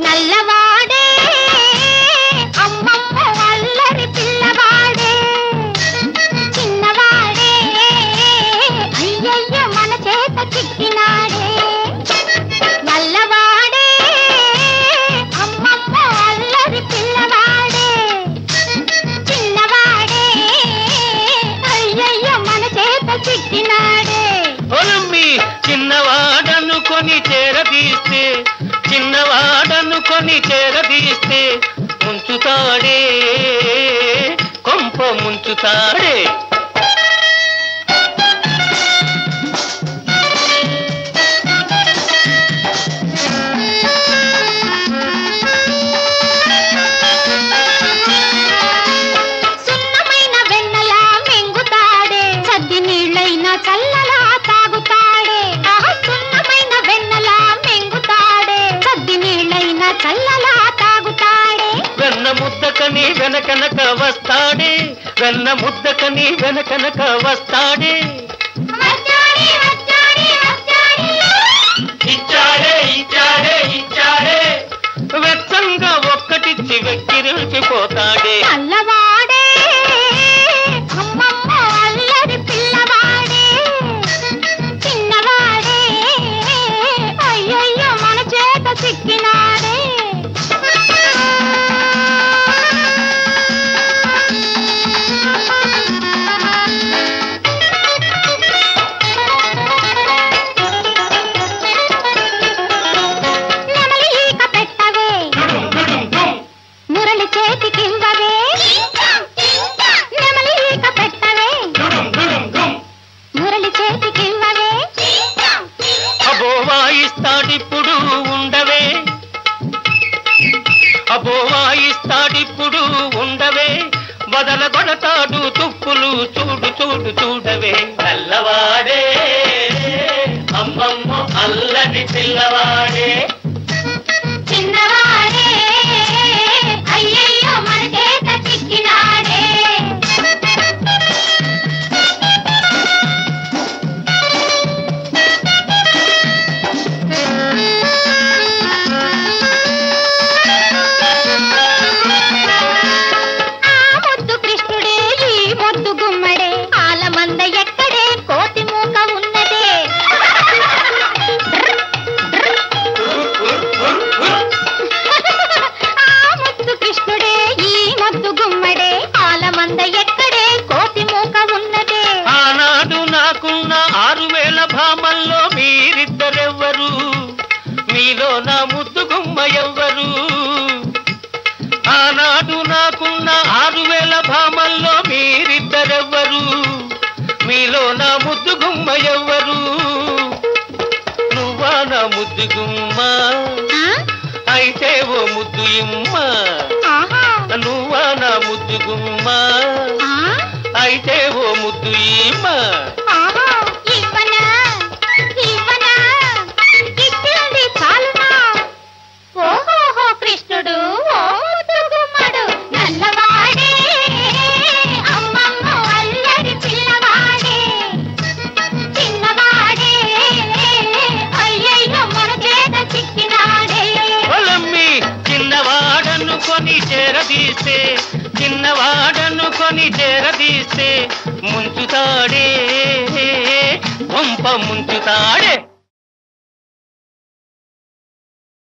నల్లవాడే అమ్మమ్మ అల్లరి పిల్లవాడే చిన్నవాడే అయ్యయ్య మన చేత చిక్కినాడే నల్లవాడే అమ్మమ్మ అల్లరి పిల్లవాడే చిన్నవాడే అయ్యయ్య మన చేత చిక్కినాడే చిన్నవాడనుకొని చేరదీస్తే చిన్నవాడనుకొని చేరదీస్తే ముంచుతాడే కొంప ముంచుతాడే సున్నమైన వెన్నలా మింగుతాడే సద్ది నీళ్ళైనా చల్లలా తాగుతాడే సున్నమైన వెన్నలా మింగుతాడే సద్ది నీళ్ళైనా చల్లలా తాగుతాడే వెన్న ముద్దకని వెనకనక వస్తాడే వెన్న ముద్దకని వెనకనక వస్తాడే ఇచ్చాడే ఇచ్చాడే ఇచ్చాడే వెచ్చంగా ఒక్కటిచ్చి వెక్కిరిల్చిపోతాడే నల్లవాడే అమ్మమ్మ అల్లరి పిల్లవాడే చిన్నవాడే అయ్యయ్యో మన చేత చిక్కినాడే నెమలి ఈక పెట్టవే మురళి చేతికివ్వవే నెమలి ఈక పెట్టవే మురళి చేతికివ్వవే అబో వాయిస్తాడిప్పుడు ఉండవే అబో వాయిస్తాడిప్పుడు ఉండవే వదలగొడతాడు తుప్పులు చూడు చూడు చూడవే నల్లవాడే అమ్మమ్మ అల్లరి పిల్లవాడే చిన్నవాడే అయ్యయ్యో మన చేత చిక్కినాడే ఆ ముద్దు కృష్ణుడే ఈ ముద్దు గుమ్మడే ఆలమంద ఎక్కడే కోతి మూక ఉన్నదే ఆ ముద్దు కృష్ణుడే ఈ ముద్దు గుమ్మడే ఆలమంద ఎక్కడే కోతి మూక ఉన్నదే ఆనాడు నాకున్న 6000 భామల్లో మీరిద్దరెవ్వరు మీలో నా ముద్దు గుమ్మ ఎవ్వరు ఆనాడు నాకున్న 6000 భామల్లో మీరిద్దరెవ్వరు మీలో నా ముద్దు గుమ్మ ఎవ్వరు నువ్వా నా ముద్దు గుమ్మ ఆ? అయితే ఓ ముద్దు ఇమ్మ ఆహా నువ్వా నా ముద్దు గుమ్మ ఆ? అయితే ఓ ముద్దు ఇమ్మ ఆహా ఇవ్వనా ఇవ్వనా ఇచ్చింది చాలునా ఓహోహో కృష్ణుడు ఓ ముద్దు గుమ్మడు నల్లవాడే అమ్మమ్మ అల్లరి పిల్లవాడే చిన్నవాడే అయ్యయ్యో మన చేత చిక్కినాడే పొలమ్మి చిన్నవాడనుకొని చేరదీస్తే చిన్నవాడనుకొని చేరదీస్తే ముంచుతాడే కొంప ముంచుతాడే